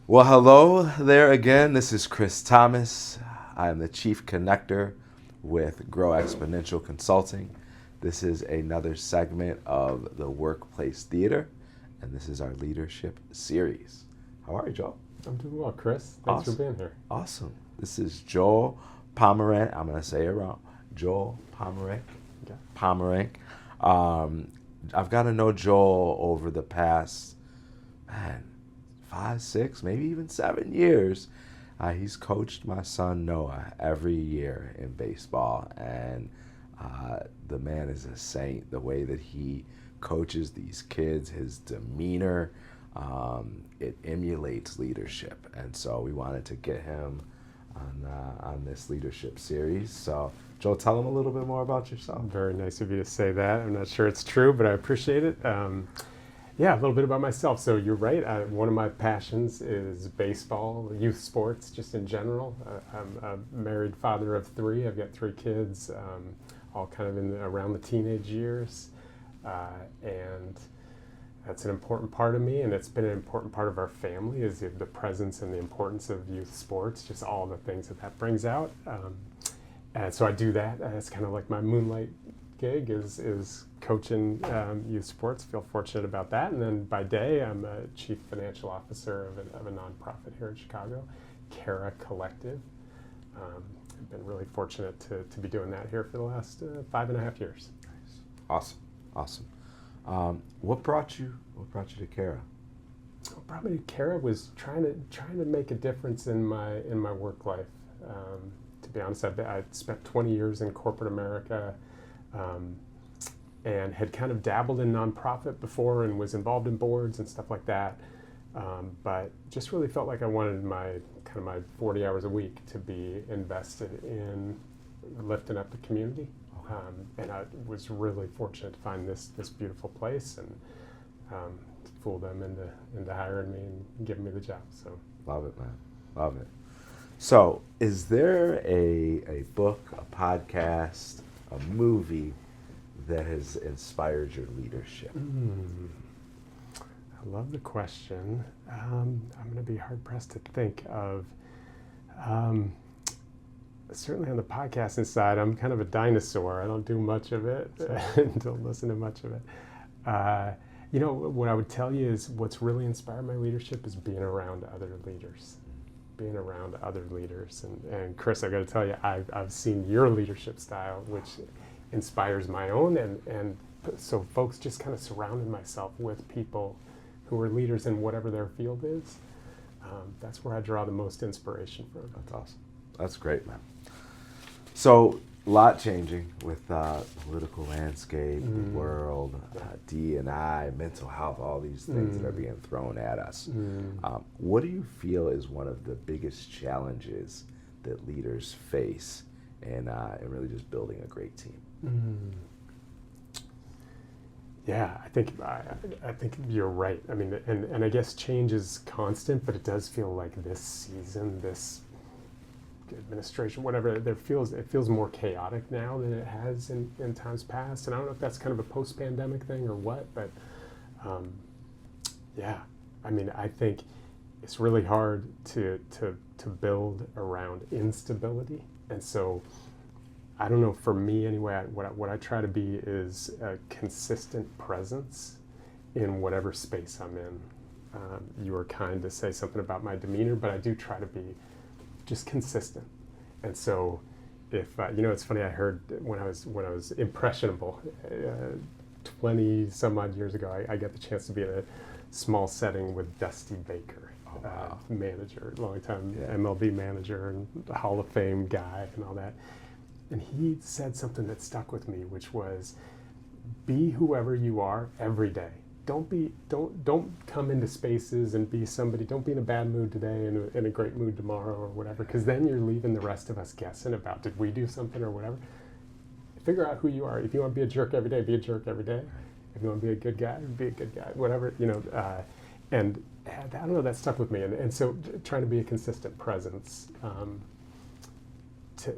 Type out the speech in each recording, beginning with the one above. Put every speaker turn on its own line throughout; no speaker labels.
Well, hello there again. This is Chris Thomas. I am the Chief Connector with Grow Exponential Consulting. This is another segment of the Workplace Theater, and this is our leadership series. How are you, Joel?
I'm doing well, Chris. Thanks for being here.
Awesome. This is Joel Pomerenk. I'm going to say it wrong. Joel Pomerenk.
Okay.
Pomerenk. I've got to know Joel over the past, 5, 6, maybe even 7 years. He's coached my son Noah every year in baseball, and the man is a saint. The way that he coaches these kids, his demeanor, it emulates leadership, and so we wanted to get him on this leadership series. So, Joel, tell him a little bit more about yourself.
Very nice of you to say that. I'm not sure it's true, but I appreciate it. Yeah, a little bit about myself. So you're right. One of my passions is baseball, youth sports, just in general. I'm a married father of 3. I've got 3 kids, all kind of around the teenage years, and that's an important part of me, and it's been an important part of our family, is the presence and the importance of youth sports, just all the things that brings out. And so I do that. It's kind of like my moonlight gig is coaching youth sports. Feel fortunate about that. And then by day, I'm a chief financial officer of a nonprofit here in Chicago, Cara Collective. I've been really fortunate to be doing that here for the last 5.5 years.
Nice. Awesome. What brought you to Cara?
What brought me to Cara was trying to make a difference in my work life. To be honest, I spent 20 years in corporate America, and had kind of dabbled in nonprofit before and was involved in boards and stuff like that. But just really felt like I wanted my 40 hours a week to be invested in lifting up the community. And I was really fortunate to find this beautiful place and fool them into hiring me and giving me the job. So
Love it, man. Love it. So, is there a book, a podcast, a movie that has inspired your leadership?
I love the question. I'm going to be hard pressed to think of. Certainly on the podcasting side, I'm kind of a dinosaur. I don't do much of it, don't listen to much of it. What I would tell you is what's really inspired my leadership is being around other leaders. And Chris, I got to tell you, I've seen your leadership style, which inspires my own, and so folks, just kind of surrounding myself with people who are leaders in whatever their field is. That's where I draw the most inspiration from.
That's awesome. That's great, man. So, a lot changing with the political landscape, the world, D&I, mental health, all these things that are being thrown at us. What do you feel is one of the biggest challenges that leaders face in really just building a great team?
Yeah, I think you're right. I mean, and I guess change is constant, but it does feel like this season, this administration, whatever, it feels more chaotic now than it has in times past. And I don't know if that's kind of a post-pandemic thing or what, but yeah, I mean, I think it's really hard to build around instability. And so I don't know, for me anyway, what I try to be is a consistent presence in whatever space I'm in. You were kind to say something about my demeanor, but I do try to be just consistent. And so if, it's funny, I heard when I was impressionable, 20 some odd years ago, I got the chance to be in a small setting with Dusty Baker, manager, longtime MLB manager and Hall of Fame guy and all that. And he said something that stuck with me, which was, be whoever you are every day. Don't come into spaces and be somebody. Don't be in a bad mood today and in a great mood tomorrow or whatever, because then you're leaving the rest of us guessing about, did we do something or whatever. Figure out who you are. If you want to be a jerk every day, be a jerk every day. If you want to be a good guy, be a good guy. Whatever, and I don't know, that stuck with me. And so trying to be a consistent presence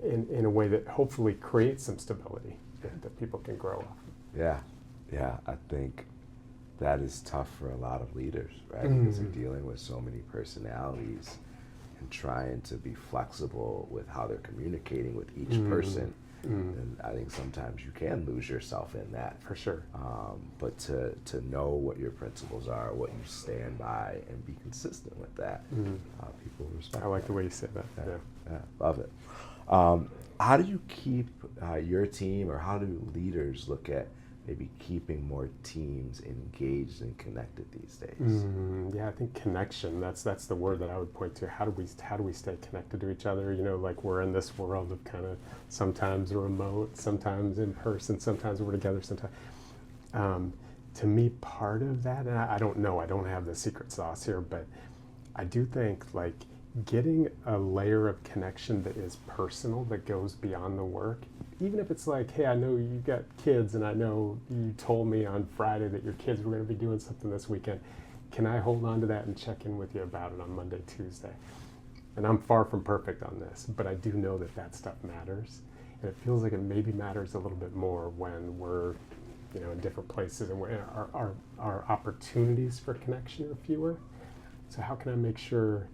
in a way that hopefully creates some stability that people can grow off.
Yeah, I think that is tough for a lot of leaders, right? Because they're dealing with so many personalities and trying to be flexible with how they're communicating with each person. And I think sometimes you can lose yourself in that.
For sure.
But to know what your principles are, what you stand by, and be consistent with that, people respect
I like
that.
the way you say that. Yeah.
Yeah, love it. How do you keep your team, or how do leaders look at maybe keeping more teams engaged and connected these days?
Yeah, I think connection. That's the word that I would point to. How do we stay connected to each other? You know, like we're in this world of kind of sometimes remote, sometimes in person, sometimes we're together, sometimes. To me, part of that, and I don't know, I don't have the secret sauce here, but I do think like getting a layer of connection that is personal, that goes beyond the work, even if it's like, hey, I know you got kids, and I know you told me on Friday that your kids were going to be doing something this weekend. Can I hold on to that and check in with you about it on Monday, Tuesday? And I'm far from perfect on this, but I do know that that stuff matters. And it feels like it maybe matters a little bit more when we're, you know, in different places, and where our opportunities for connection are fewer. So how can I make sure,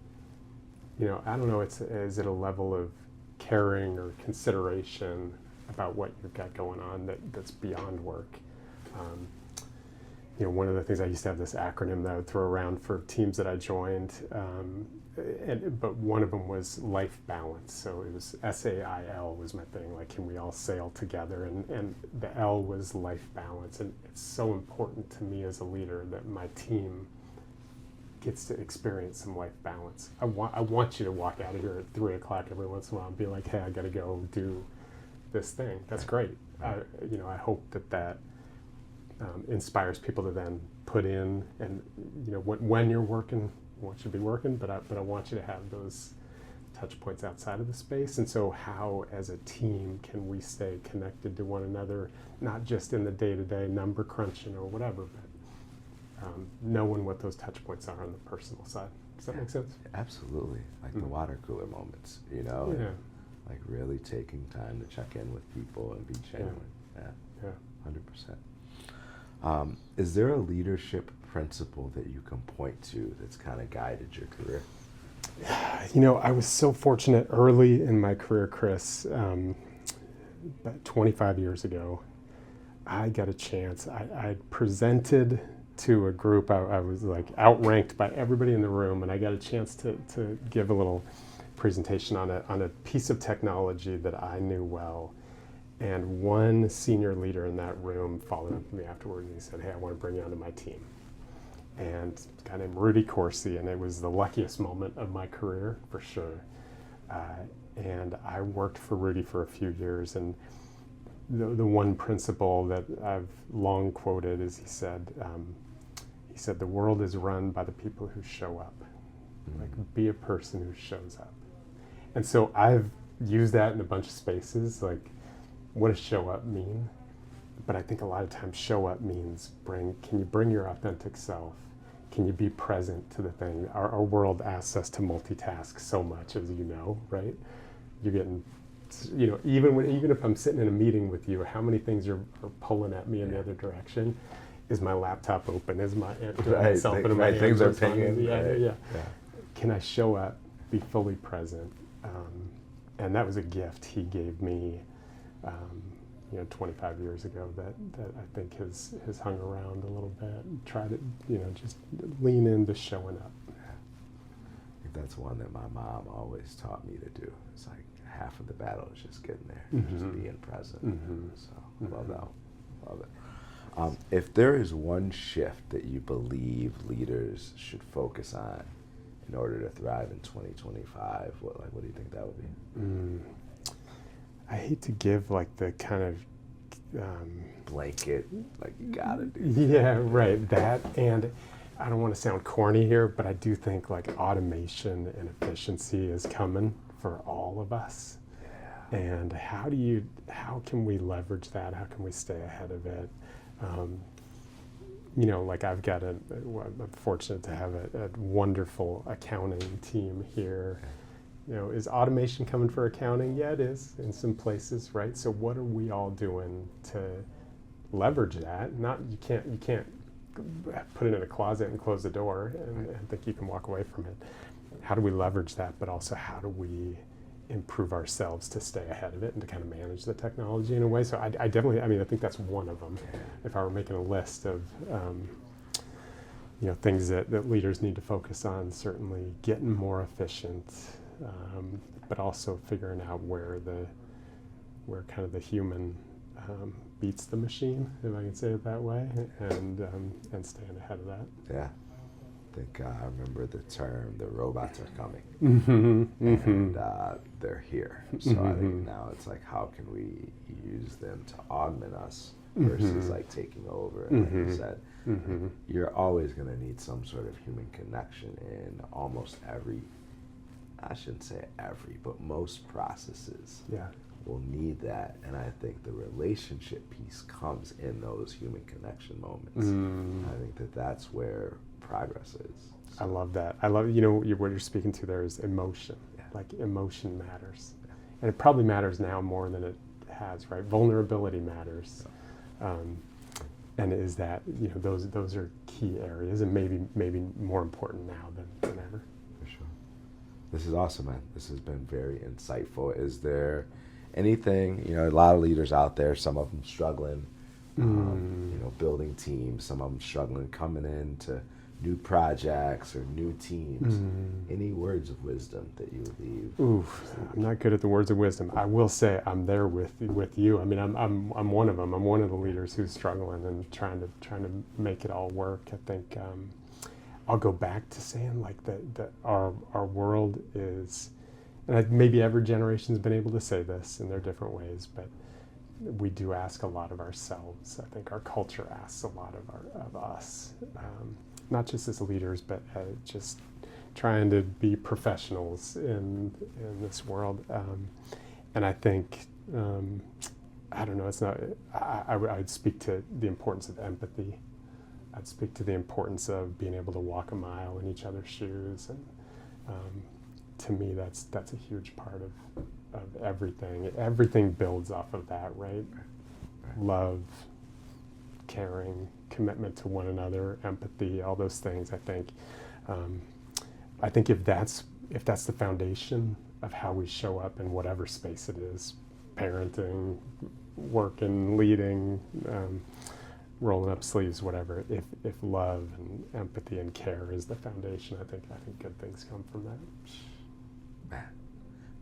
you know, I don't know, is it a level of caring or consideration about what you've got going on that's beyond work? You know, one of the things, I used to have this acronym that I would throw around for teams that I joined, but one of them was life balance. So it was SAIL was my thing, like can we all sail together? And the L was life balance. And it's so important to me as a leader that my team gets to experience some life balance. I want you to walk out of here at 3 o'clock every once in a while and be like, hey, I got to go do this thing. That's great. You know, I hope that inspires people to then put in, and you know, when you're working, I want you to be working, but I want you to have those touch points outside of the space. And so how, as a team, can we stay connected to one another, not just in the day-to-day number crunching or whatever, but knowing what those touch points are on the personal side. Does that make sense?
Absolutely. Like the water cooler moments, you know?
Yeah.
Like really taking time to check in with people and be genuine.
Yeah.
100%. Is there a leadership principle that you can point to that's kind of guided your career?
You know, I was so fortunate early in my career, Chris, about 25 years ago, I got a chance. I presented to a group. I was like outranked by everybody in the room, and I got a chance to give a little presentation on a piece of technology that I knew well. And one senior leader in that room followed up with me afterward, and he said, hey, I want to bring you onto my team. And a guy named Rudy Corsi, and it was the luckiest moment of my career, for sure. And I worked for Rudy for a few years, and the one principle that I've long quoted is he said, the world is run by the people who show up. Like, be a person who shows up. And so I've used that in a bunch of spaces, like, what does show up mean? But I think a lot of times show up means can you bring your authentic self? Can you be present to the thing? Our world asks us to multitask so much, as you know, right? You're getting, you know, even if I'm sitting in a meeting with you, how many things are pulling at me in the other direction? Is my laptop open? Is my
things are pinging?
Yeah. Can I show up, be fully present? And that was a gift he gave me, 25 years ago that I think has hung around a little bit. And try to, just lean into showing up.
I think that's one that my mom always taught me to do. It's like half of the battle is just getting there, just being present. So I love that. Love it. If there is one shift that you believe leaders should focus on in order to thrive in 2025, what do you think that would be?
I hate to give like the kind of
blanket, like you gotta do.
Yeah, right. That, and I don't want to sound corny here, but I do think like automation and efficiency is coming for all of us. Yeah. And how can we leverage that? How can we stay ahead of it? Like I'm fortunate to have a wonderful accounting team here. Is automation coming for accounting? Yeah, it is in some places, right? So what are we all doing to leverage that? You can't put it in a closet and close the door and think you can walk away from it. How do we leverage that, but also how do we improve ourselves to stay ahead of it and to kind of manage the technology in a way? So I definitely, I think that's one of them. If I were making a list of things that leaders need to focus on, certainly getting more efficient, but also figuring out where kind of the human beats the machine, if I can say it that way, and staying ahead of that.
Yeah. I think I remember the term, the robots are coming, and they're here. So I think now it's like, how can we use them to augment us versus like taking over? And like you said, you're always going to need some sort of human connection in almost every, I shouldn't say every, but most processes.
Yeah.
Will need that, and I think the relationship piece comes in those human connection moments. I think that's where progress is.
So. I love that. I love, what you're speaking to there is emotion. Yeah. Like emotion matters. Yeah. And it probably matters now more than it has, right? Vulnerability matters. Yeah. And is that, those are key areas, and maybe more important now than ever.
For sure. This is awesome, man. This has been very insightful. Is there anything, a lot of leaders out there, some of them struggling, building teams, some of them struggling coming into new projects or new teams. Any words of wisdom that you would leave?
Oof, I'm not good at the words of wisdom. I will say I'm there with you. I mean, I'm one of them. I'm one of the leaders who's struggling and trying to make it all work. I think I'll go back to saying like that our world is. And maybe every generation's been able to say this in their different ways, but we do ask a lot of ourselves. I think our culture asks a lot of us, not just as leaders, but just trying to be professionals in this world. And I think, I don't know, it's not, I'd speak to the importance of empathy. I'd speak to the importance of being able to walk a mile in each other's shoes. And to me, that's a huge part of everything. Everything builds off of that, right? Love, caring, commitment to one another, empathy, all those things. I think if that's the foundation of how we show up in whatever space it is, parenting, working, leading, rolling up sleeves, whatever. If love and empathy and care is the foundation, I think good things come from that.
Man,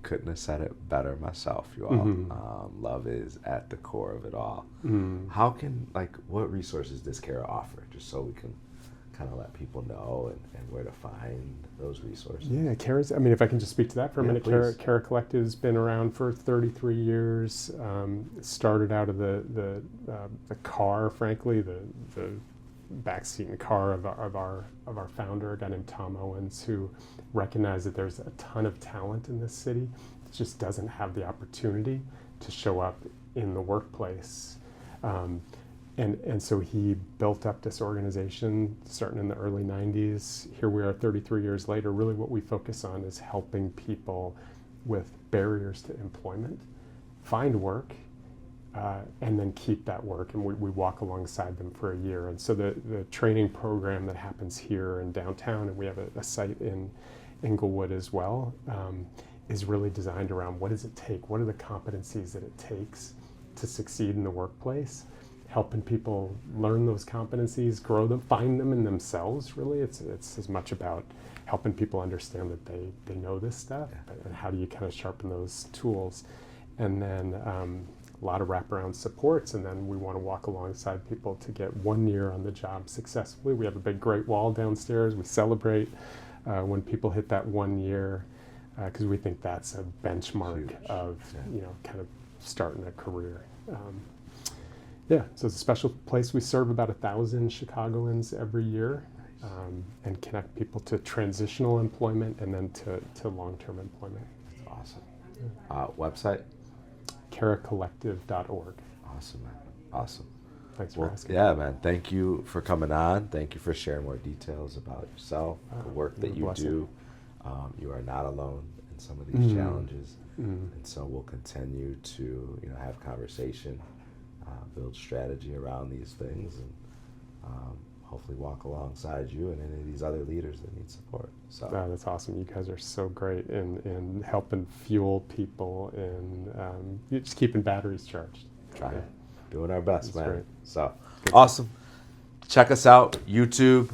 couldn't have said it better myself, you all. Love is at the core of it all. How can, what resources does Kara offer, just so we can kind of let people know and where to find those resources? Yeah,
Kara's, if I can just speak to that for a minute. Kara Collective's been around for 33 years. Started out of the car, frankly, the backseat in the car of our founder, a guy named Tom Owens, who recognized that there's a ton of talent in this city that just doesn't have the opportunity to show up in the workplace. And so he built up this organization starting in the early 90s. Here we are 33 years later. Really what we focus on is helping people with barriers to employment find work, and then keep that work. And we walk alongside them for a year. And so the training program that happens here in downtown, and we have a site in Inglewood as well, is really designed around what does it take? What are the competencies that it takes to succeed in the workplace? Helping people learn those competencies, grow them, find them in themselves, really. It's as much about helping people understand that they know this stuff, and how do you kind of sharpen those tools. And then a lot of wraparound supports, and then we want to walk alongside people to get 1 year on the job successfully. We have a big Great Wall downstairs. We celebrate when people hit that 1 year, because we think that's a benchmark of kind of starting a career. So it's a special place. We serve about 1,000 Chicagoans every year, and connect people to transitional employment and then to long-term employment.
That's awesome. Website?
karacollective.org.
Awesome, man. Awesome.
Thanks for asking.
Yeah, man. Thank you for coming on. Thank you for sharing more details about yourself, the work that you do. You are not alone in some of these challenges, and so we'll continue to have conversation, build strategy around these things, and hopefully walk alongside you and any of these other leaders that need support. So
That's awesome. You guys are so great in helping fuel people and just keeping batteries charged.
trying, doing our best,
That's
man.
great.
So awesome. Check us out, YouTube,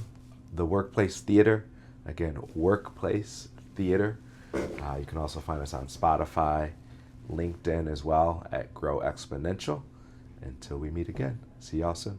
The Workplace Theater. Again, Workplace Theater. You can also find us on Spotify, LinkedIn as well at Grow Exponential. Until we meet again, see y'all soon.